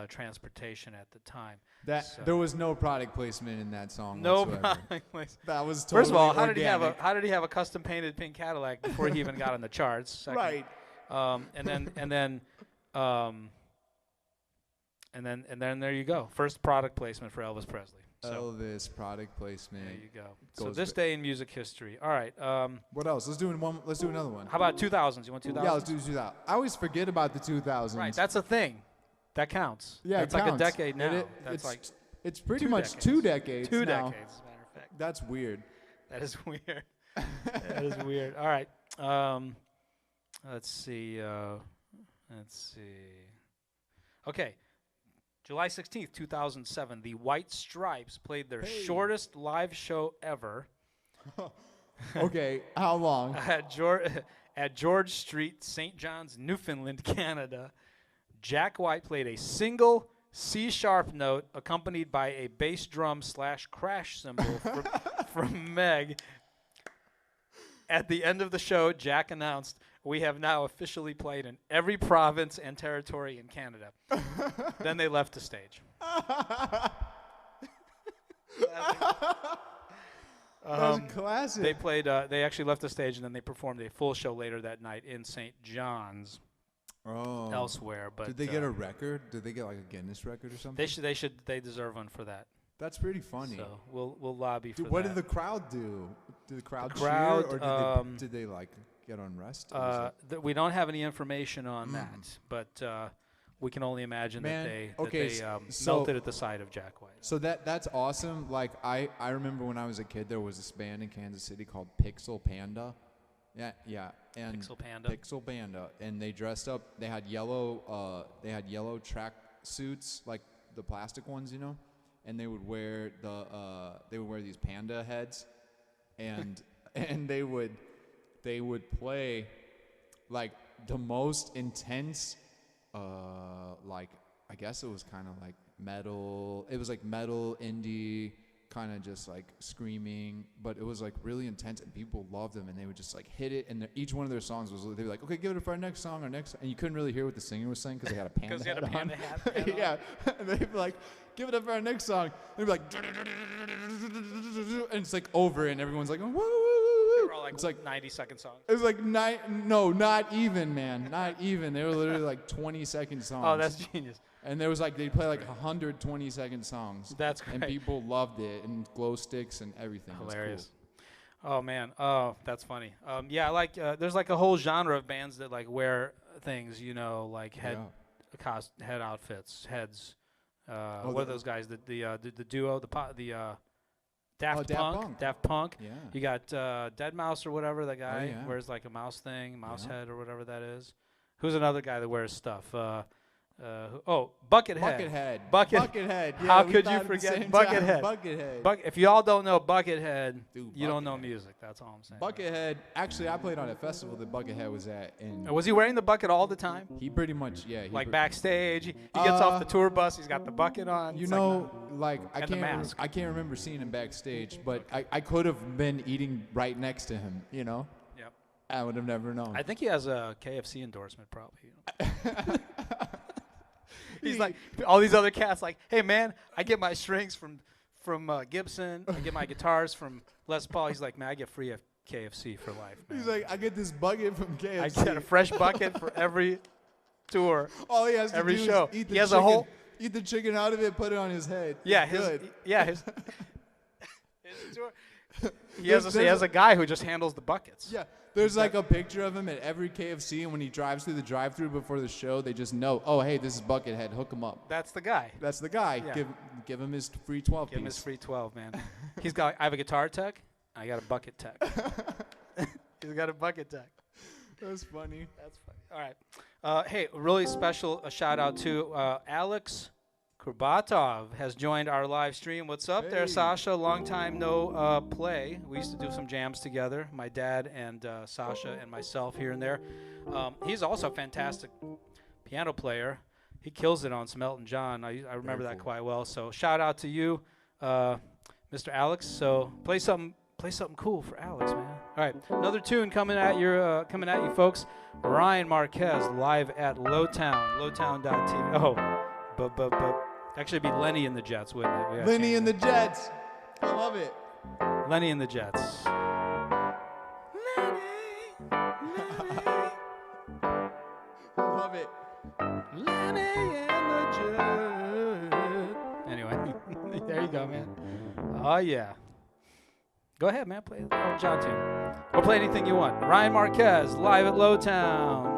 [SPEAKER 2] transportation at the time.
[SPEAKER 1] There was no product placement in that song.
[SPEAKER 2] No
[SPEAKER 1] whatsoever.
[SPEAKER 2] product placement.
[SPEAKER 1] That was totally
[SPEAKER 2] First of all,
[SPEAKER 1] organic.
[SPEAKER 2] how did he have a custom-painted pink Cadillac before he even got on the charts? Second,
[SPEAKER 1] Right.
[SPEAKER 2] And then there you go. First product placement for Elvis Presley. So
[SPEAKER 1] Elvis product placement.
[SPEAKER 2] there you go. So this day in music history. All right.
[SPEAKER 1] What else? Let's do another one.
[SPEAKER 2] How about 2000s? You want 2000s?
[SPEAKER 1] Yeah, let's do 2000. I always forget about the 2000s.
[SPEAKER 2] Right. That's a thing. That counts.
[SPEAKER 1] Yeah,
[SPEAKER 2] that's
[SPEAKER 1] it
[SPEAKER 2] like
[SPEAKER 1] counts.
[SPEAKER 2] a decade now.
[SPEAKER 1] It's pretty much
[SPEAKER 2] decades.
[SPEAKER 1] 2 decades.
[SPEAKER 2] Two
[SPEAKER 1] now.
[SPEAKER 2] decades, as a matter of fact.
[SPEAKER 1] That's weird.
[SPEAKER 2] That is weird. That is weird. All right. Let's see. Okay. July 16th, 2007, the White Stripes played their shortest live show ever.
[SPEAKER 1] Okay, how long?
[SPEAKER 2] At George Street, St. John's, Newfoundland, Canada. Jack White played a single C-sharp note accompanied by a bass drum / crash cymbal from Meg. At the end of the show, Jack announced, "We have now officially played in every province and territory in Canada." Then they left the stage.
[SPEAKER 1] That's classic.
[SPEAKER 2] They played. They actually left the stage, and then they performed a full show later that night in St. John's. Elsewhere, but
[SPEAKER 1] did they get a record? Did they get like a Guinness record or something?
[SPEAKER 2] They deserve one for that.
[SPEAKER 1] That's pretty funny.
[SPEAKER 2] So we'll lobby for that.
[SPEAKER 1] What did the crowd do? Did the crowd cheer, or did they like get unrest?
[SPEAKER 2] We don't have any information on that, but we can only imagine that they melted at the sight of Jack White.
[SPEAKER 1] So that's awesome. Like I remember when I was a kid, there was this band in Kansas City called Pixel Panda. Yeah, and Pixel Panda, and they dressed up. They had yellow track suits, like the plastic ones, you know, and they would wear these panda heads, and they would play like the most intense, like I guess it was kind of like metal. It was like metal indie. Kind of just like screaming, but it was like really intense, and people loved them, and they would just like hit it. And each one of their songs was they'd be like, "Okay, give it for our next song, and you couldn't really hear what the singer was saying because they had a panda hat on.
[SPEAKER 2] Hat
[SPEAKER 1] yeah, and they'd be like, "Give it up for our next song." And they'd be like, and it's like over, and everyone's like, "Woo, woo, woo."
[SPEAKER 2] They were all like it's like 90-second songs.
[SPEAKER 1] It was like not even, man, not even. They were literally like 20-second songs.
[SPEAKER 2] Oh, that's genius.
[SPEAKER 1] And there was like they'd play like 120-second songs.
[SPEAKER 2] That's great.
[SPEAKER 1] And people loved it, and glow sticks and everything.
[SPEAKER 2] Hilarious. Cool. Oh man, oh that's funny. Yeah, like there's like a whole genre of bands that like wear things, you know, like head outfits, heads. What are those guys? The duo, Daft Punk. Daft Punk.
[SPEAKER 1] Yeah.
[SPEAKER 2] You got Deadmau5 or whatever. That guy wears like a mouse thing, mouse head or whatever that is. Who's another guy that wears stuff? Buckethead.
[SPEAKER 1] Buckethead.
[SPEAKER 2] Bucket.
[SPEAKER 1] Buckethead. Yeah,
[SPEAKER 2] How
[SPEAKER 1] we
[SPEAKER 2] could
[SPEAKER 1] thought
[SPEAKER 2] you
[SPEAKER 1] at the
[SPEAKER 2] forget
[SPEAKER 1] same
[SPEAKER 2] Buckethead?
[SPEAKER 1] time. Buckethead.
[SPEAKER 2] If y'all don't know Buckethead,
[SPEAKER 1] Dude,
[SPEAKER 2] you don't know
[SPEAKER 1] Buckethead.
[SPEAKER 2] music. That's all I'm saying.
[SPEAKER 1] Buckethead. Actually, I played on a festival that Buckethead was at, and
[SPEAKER 2] Was he wearing the bucket all the time?
[SPEAKER 1] he pretty much, yeah. He
[SPEAKER 2] Like backstage, he gets off the tour bus. He's got the bucket on.
[SPEAKER 1] You
[SPEAKER 2] It's
[SPEAKER 1] know,
[SPEAKER 2] like,
[SPEAKER 1] I
[SPEAKER 2] and the
[SPEAKER 1] can't.
[SPEAKER 2] mask.
[SPEAKER 1] I can't remember seeing him backstage, but I could have been eating right next to him. You know,
[SPEAKER 2] yep.
[SPEAKER 1] I would have never known.
[SPEAKER 2] I think he has a KFC endorsement, probably. He's like all these other cats. Like, hey man, I get my strings from Gibson. I get my guitars from Les Paul. He's like, man, I get free KFC for life. Man.
[SPEAKER 1] He's like, I get this bucket from KFC.
[SPEAKER 2] I get a fresh bucket for every tour.
[SPEAKER 1] All he has to
[SPEAKER 2] every
[SPEAKER 1] do
[SPEAKER 2] show.
[SPEAKER 1] is eat the
[SPEAKER 2] He has
[SPEAKER 1] chicken,
[SPEAKER 2] a whole.
[SPEAKER 1] eat the chicken out of it, put it on his head.
[SPEAKER 2] Yeah,
[SPEAKER 1] It's
[SPEAKER 2] his
[SPEAKER 1] good.
[SPEAKER 2] his tour. He has a guy who just handles the buckets.
[SPEAKER 1] Yeah, there's like a picture of him at every KFC, and when he drives through the drive-thru before the show, they just know, oh, hey, this is Buckethead, hook him up.
[SPEAKER 2] That's the guy.
[SPEAKER 1] That's the guy.
[SPEAKER 2] Yeah.
[SPEAKER 1] Give him his free 12
[SPEAKER 2] Give him
[SPEAKER 1] piece.
[SPEAKER 2] his free 12, man. I have a guitar tech. I got a bucket tech. He's got a bucket tech.
[SPEAKER 1] That's funny.
[SPEAKER 2] That's funny. All right. Hey, really special shout out to Alex Kurbatov has joined our live stream. What's up there,
[SPEAKER 1] Hey.
[SPEAKER 2] Sasha? Long time no play. We used to do some jams together, my dad and Sasha and myself here and there. He's also a fantastic piano player. He kills it on some Elton John. I remember that quite well. So shout out to you, Mr. Alex. So play something cool for Alex, man. All right, another tune coming at you folks. Ryan Marquez live at Lotown, Lotown.tv. Oh, but actually it'd be Lenny and the Jets, wouldn't it? Yeah,
[SPEAKER 1] Lenny and the Jets. I love it.
[SPEAKER 2] Lenny and the Jets.
[SPEAKER 1] I love it.
[SPEAKER 2] Lenny and the Jets. Anyway, there you go, man. Oh yeah. Go ahead, man. Play the Elton John tune. Or play anything you want. Ryan Marquez live at Lotown.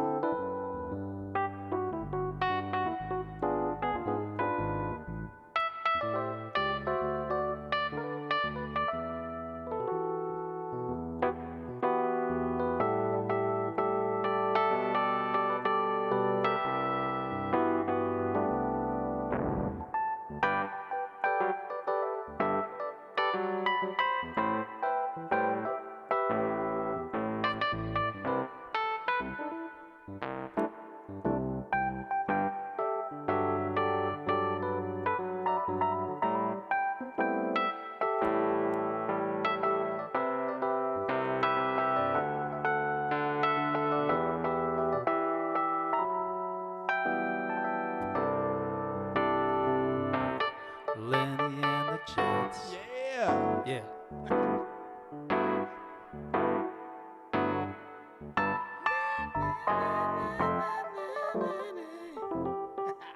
[SPEAKER 2] Lenny and the Jets.
[SPEAKER 1] Yeah.
[SPEAKER 2] Yeah.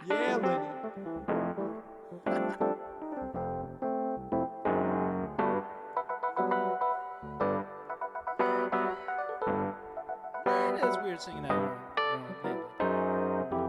[SPEAKER 1] Yeah, Lenny.
[SPEAKER 2] It's weird singing that your own thing.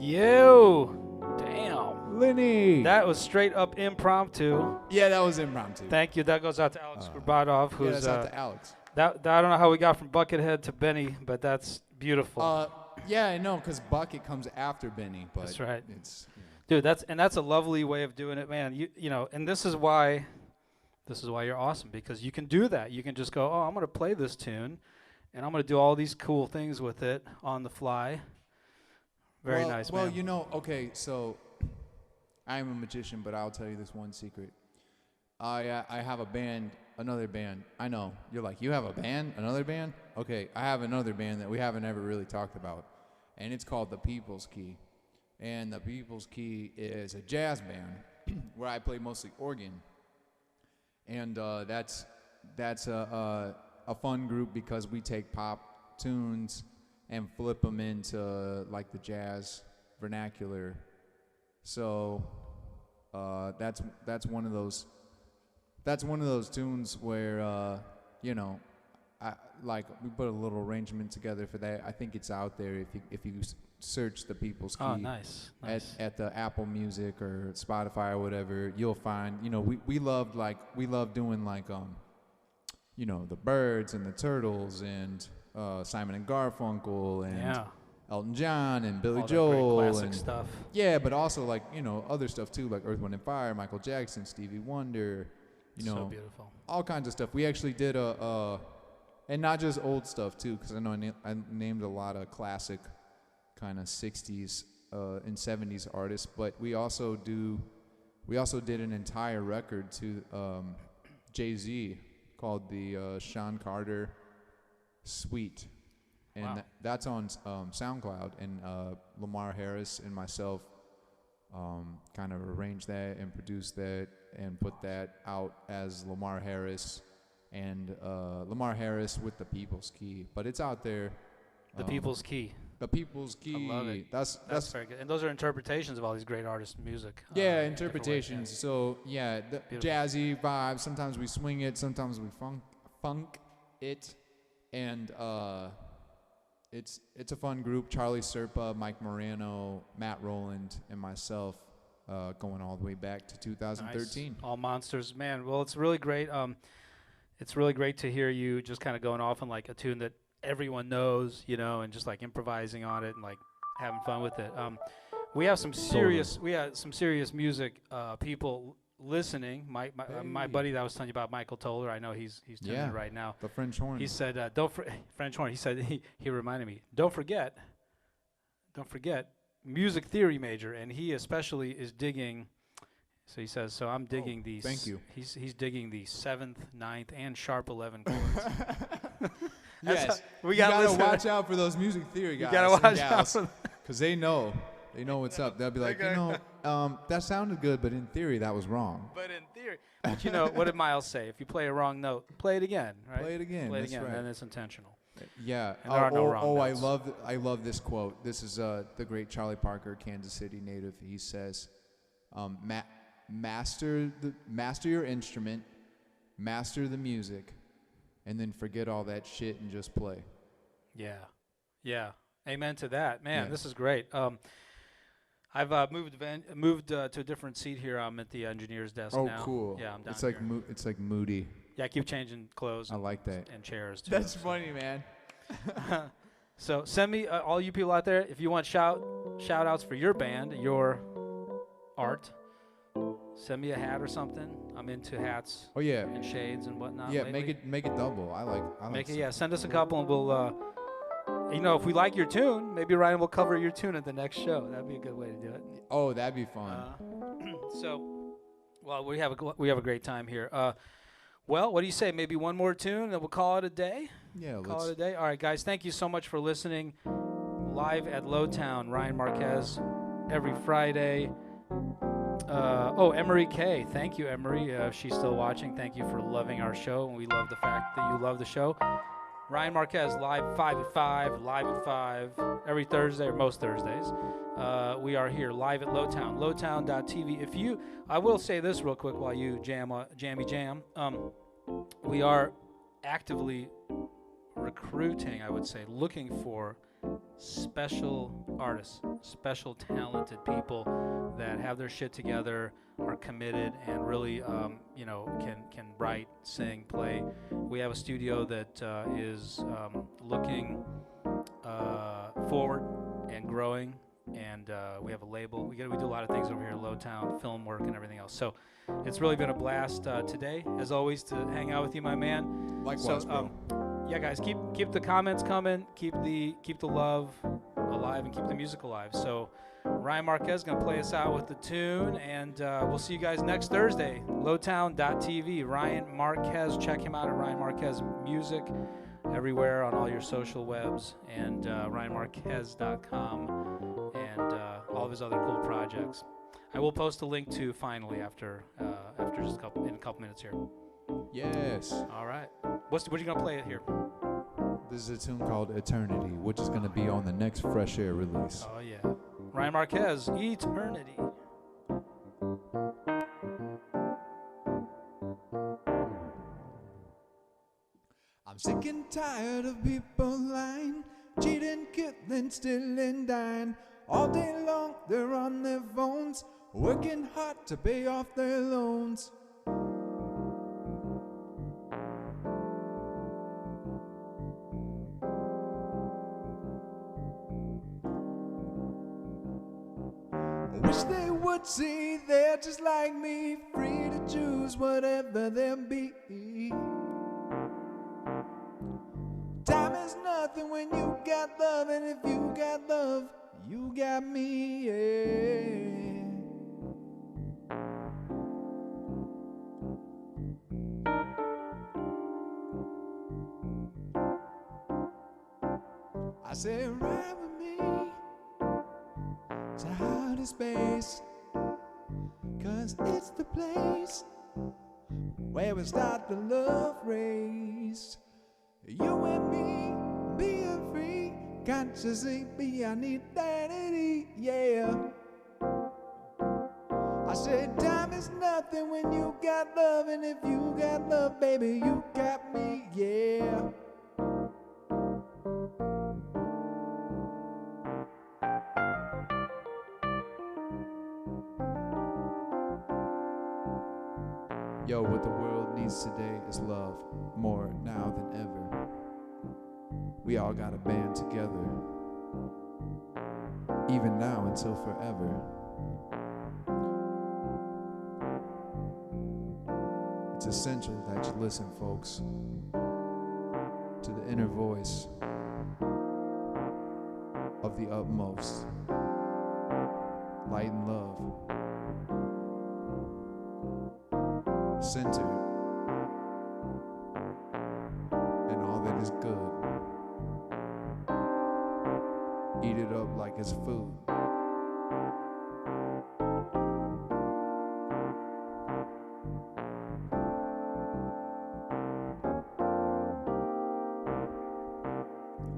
[SPEAKER 2] Yo, damn.
[SPEAKER 1] Lenny.
[SPEAKER 2] That was straight up impromptu.
[SPEAKER 1] Yeah, that was impromptu.
[SPEAKER 2] Thank you. That goes out to Alex Grabadov,
[SPEAKER 1] Yeah,
[SPEAKER 2] who's
[SPEAKER 1] that's out to Alex.
[SPEAKER 2] I don't know how we got from Buckethead to Benny, but that's beautiful.
[SPEAKER 1] Yeah, I know, because Bucket comes after Benny. But
[SPEAKER 2] that's right.
[SPEAKER 1] It's,
[SPEAKER 2] Dude, that's a lovely way of doing it, man. You know, and this is why you're awesome, because you can do that. You can just go, oh, I'm going to play this tune, and I'm going to do all these cool things with it on the fly. Very nice, man.
[SPEAKER 1] Well, you know, okay, so I am a magician, but I'll tell you this one secret. I have a band, another band. I know. You're like, you have a band, another band? Okay, I have another band that we haven't ever really talked about, and it's called The People's Key. And The People's Key is a jazz band where I play mostly organ. And that's a fun group because we take pop tunes and flip them into like the jazz vernacular. So that's one of those tunes where you know, we put a little arrangement together for that. I think it's out there if you search The People's Key.
[SPEAKER 2] Oh, nice.
[SPEAKER 1] At the Apple Music or Spotify or whatever, you'll find, you know, we love doing like you know, the Birds and the Turtles and Simon and Garfunkel and Elton John and Billy
[SPEAKER 2] all
[SPEAKER 1] Joel
[SPEAKER 2] that great classic
[SPEAKER 1] and
[SPEAKER 2] stuff.
[SPEAKER 1] Yeah, but also like, you know, other stuff too, like Earth, Wind and Fire, Michael Jackson, Stevie Wonder, you know,
[SPEAKER 2] so beautiful. All
[SPEAKER 1] kinds of stuff. We actually did and not just old stuff too, because I know I named a lot of classic kind of 60s and 70s artists, but we also did an entire record to Jay-Z called the Sean Carter Suite, and that's on SoundCloud, and Lamar Harris and myself kind of arranged that and produced that and put that out as Lamar Harris and Lamar Harris with The People's Key, but it's out there.
[SPEAKER 2] The People's Key.
[SPEAKER 1] The People's Key.
[SPEAKER 2] I love it. That's very good. And those are interpretations of all these great artists' music.
[SPEAKER 1] Yeah, interpretations. So yeah, the jazzy vibe. Sometimes we swing it. Sometimes we funk it, and it's a fun group. Charlie Serpa, Mike Morano, Matt Rowland, and myself, going all the way back to 2013.
[SPEAKER 2] Nice. All monsters, man. Well, it's really great. It's really great to hear you just kind of going off on like a tune that everyone knows, you know, and just like improvising on it and like having fun with it. We have some serious music people listening. My buddy that I was telling you about, Michael Toller, I know he's tuning in right now.
[SPEAKER 1] The French horn.
[SPEAKER 2] He said, French horn. He said he reminded me, don't forget, music theory major, and he especially is digging. So he says, so I'm digging these.
[SPEAKER 1] Thank you.
[SPEAKER 2] He's digging the 7th, 9th, and sharp 11 chords.
[SPEAKER 1] Yes, you gotta watch out for those music theory guys.
[SPEAKER 2] You gotta watch out
[SPEAKER 1] because they know what's up. They'll be like, that sounded good, but in theory that was wrong.
[SPEAKER 2] But you know, what did Miles say? If you play a wrong note, play it again, right?
[SPEAKER 1] Play it again.
[SPEAKER 2] Play it
[SPEAKER 1] that's
[SPEAKER 2] again,
[SPEAKER 1] right.
[SPEAKER 2] and it's intentional.
[SPEAKER 1] Yeah.
[SPEAKER 2] And there are no wrong notes.
[SPEAKER 1] I love this quote. This is the great Charlie Parker, Kansas City native. He says, master your instrument, master the music, and then forget all that shit and just play.
[SPEAKER 2] Yeah. Amen to that, man. Yeah. This is great. I've moved to a different seat here. I'm at the engineer's desk now.
[SPEAKER 1] Oh, cool.
[SPEAKER 2] Yeah, I'm down
[SPEAKER 1] here. It's like moody.
[SPEAKER 2] Yeah, I keep changing clothes.
[SPEAKER 1] I like that.
[SPEAKER 2] And chairs too.
[SPEAKER 1] That's funny, man.
[SPEAKER 2] So send me all you people out there, if you want shout outs for your band, your art. Send me a hat or something. I'm into hats.
[SPEAKER 1] Oh yeah.
[SPEAKER 2] And shades and whatnot.
[SPEAKER 1] Yeah,
[SPEAKER 2] lately.
[SPEAKER 1] make it double. I like
[SPEAKER 2] it. Yeah, send us a couple and we'll. You know, if we like your tune, maybe Ryan will cover your tune at the next show. That'd be a good way to do it.
[SPEAKER 1] Oh, that'd be fun.
[SPEAKER 2] Well, we have a great time here. Well, what do you say? Maybe one more tune and we'll call it a day.
[SPEAKER 1] Yeah,
[SPEAKER 2] call it a day. All right, guys. Thank you so much for listening. Live at Lotown, Ryan Marquez, every Friday. Emery K. Thank you, Emery. If she's still watching, thank you for loving our show, and we love the fact that you love the show. Ryan Marquez, live 5 at 5, every Thursday, or most Thursdays. We are here live at Lotown, lotown.tv. I will say this real quick while you jammy jam. We are actively recruiting, I would say, looking for special artists, special talented people that have their shit together, are committed, and really, can write, sing, play. We have a studio that is looking forward and growing, and we have a label. We do a lot of things over here at Lotown, film work and everything else. So it's really been a blast today, as always, to hang out with you, my man.
[SPEAKER 1] Likewise, bro.
[SPEAKER 2] Yeah, guys, keep the comments coming, keep the love alive, and keep the music alive. So Ryan Marquez is going to play us out with the tune, and we'll see you guys next Thursday. Lotown.tv. Ryan Marquez. Check him out at Ryan Marquez Music everywhere on all your social webs, and RyanMarquez.com, and all of his other cool projects. I will post a link to finally after just in a couple minutes here.
[SPEAKER 1] Yes.
[SPEAKER 2] All right. What are you going to play it here?
[SPEAKER 1] This is a tune called Eternity, which is going to be on the next Fresh Air release.
[SPEAKER 2] Oh, yeah. Ryan Marquez, Eternity.
[SPEAKER 1] I'm sick and tired of people lying, cheating, killing, stealing, dying. All day long they're on their phones, working hard to pay off their loans. Wish they would see they're just like me, free to choose whatever they'll be. Time is nothing when you got love, and if you got love, you got me, yeah. I said, ride with me to outer space, 'cause it's the place where we start the love race. You and me, being free, consciously be our identity, yeah. I said time is nothing when you got love, and if you got love, baby, you got me, yeah. Yo, what the world needs today is love, more now than ever. We all gotta band together, even now until forever. It's essential that you listen, folks, to the inner voice of the utmost, light and love, centered in all that is good. Eat it up like it's food.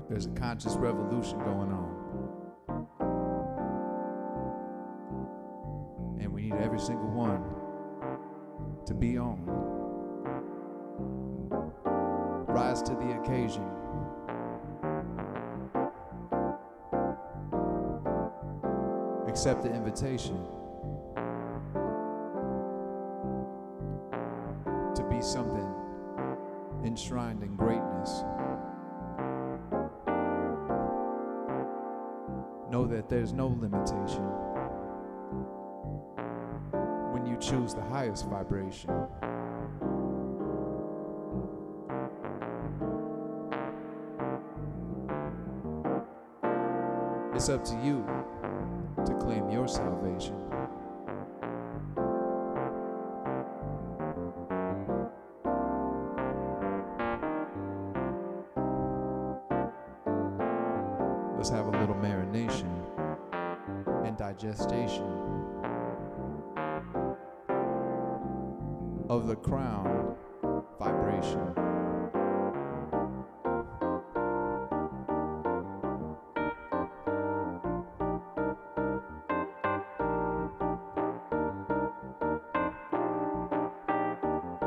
[SPEAKER 1] There's a conscious revolution going on, and we need every single one to be on. Rise to the occasion. Accept the invitation to be something enshrined in greatness. Know that there's no limitation when you choose the highest vibration. It's up to you to claim your salvation. Let's have a little marination and digestion of the crown vibration.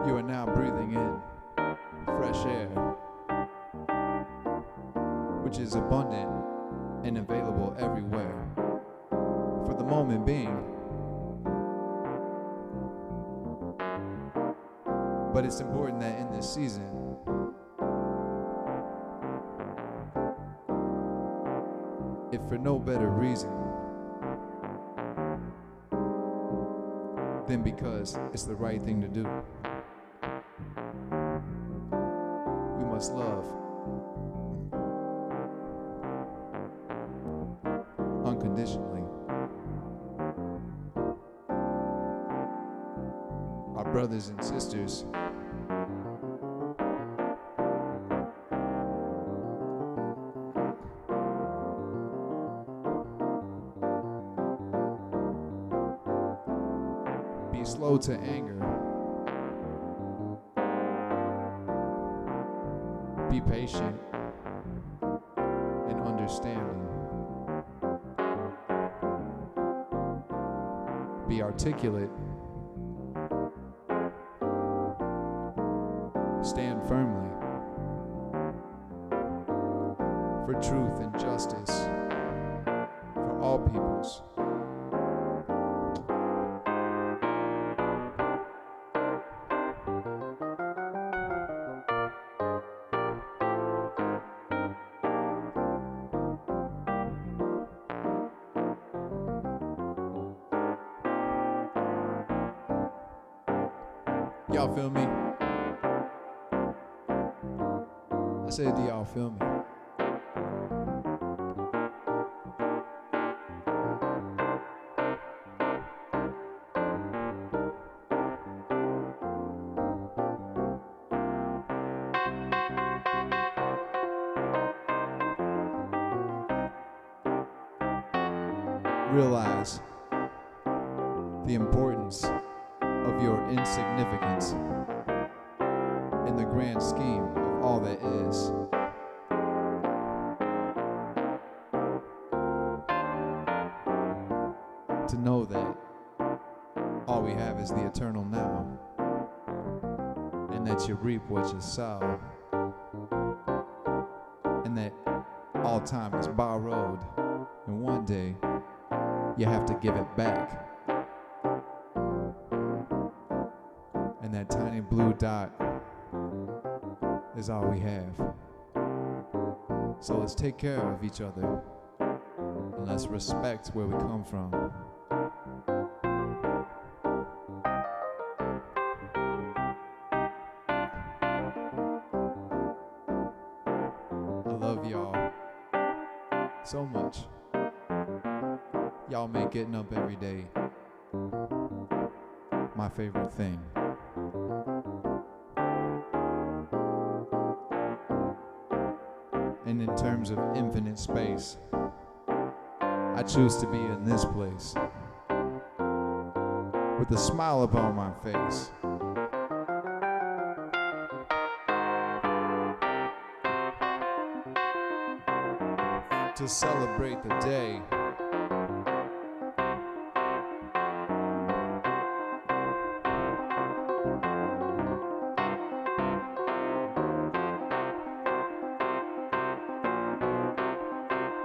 [SPEAKER 1] You are now breathing in fresh air, which is abundant and available everywhere for the moment being. But it's important that in this season, if for no better reason than because it's the right thing to do, we must love unconditionally our brothers and sisters be slow to anger, be patient and understanding, be articulate, stand firmly for truth and justice for all peoples. Y'all feel me? I said, do y'all feel me? Realize the importance of your insignificance in the grand scheme of all that is. To know that all we have is the eternal now, and that you reap what you sow, and that all time is borrowed, and one day you have to give it back. And that tiny blue dot is all we have. So let's take care of each other and let's respect where we come from. I love y'all so much. Y'all make getting up every day my favorite thing. And in terms of infinite space, I choose to be in this place with a smile upon my face. To celebrate the day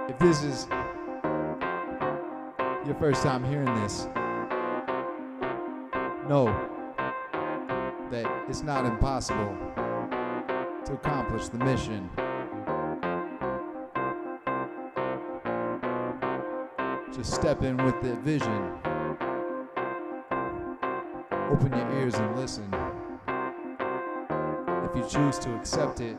[SPEAKER 1] if this is your first time hearing this, know that it's not impossible to accomplish the mission. Just step in with the vision. Open your ears and listen. If you choose to accept it,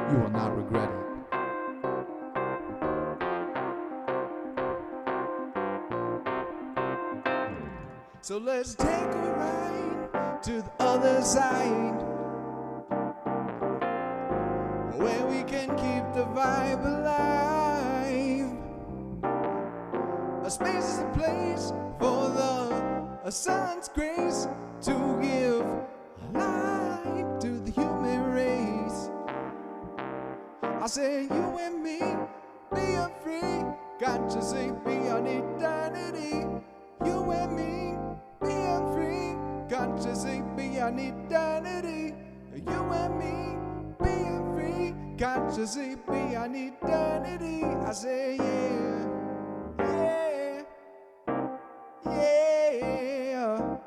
[SPEAKER 1] you will not regret it. So let's take a ride to the other side, where we can keep the vibe alive. A space is a place for the sun's grace to give light to the human race. I say you and me, being free, got to say beyond eternity. You and me, being free, Consciously beyond eternity. You and me being free. Consciously beyond eternity. I say yeah, yeah, yeah.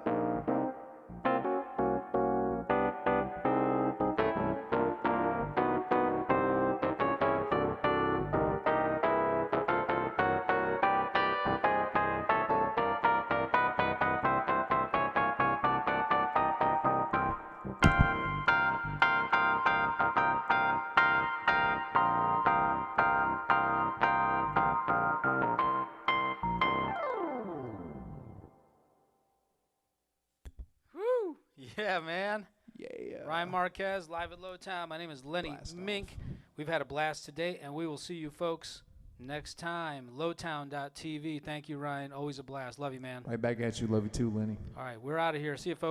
[SPEAKER 2] Woo! Yeah, man.
[SPEAKER 1] Yeah.
[SPEAKER 2] Ryan Marquez, live at Lotown. My name is Lenny
[SPEAKER 1] Blast
[SPEAKER 2] Mink.
[SPEAKER 1] off.
[SPEAKER 2] We've had a blast today, and we will see you folks next time. Lotown.tv. Thank you, Ryan. Always a blast. Love you, man.
[SPEAKER 1] Right back at you. Love you too, Lenny.
[SPEAKER 2] All right, we're out of here. See you, folks.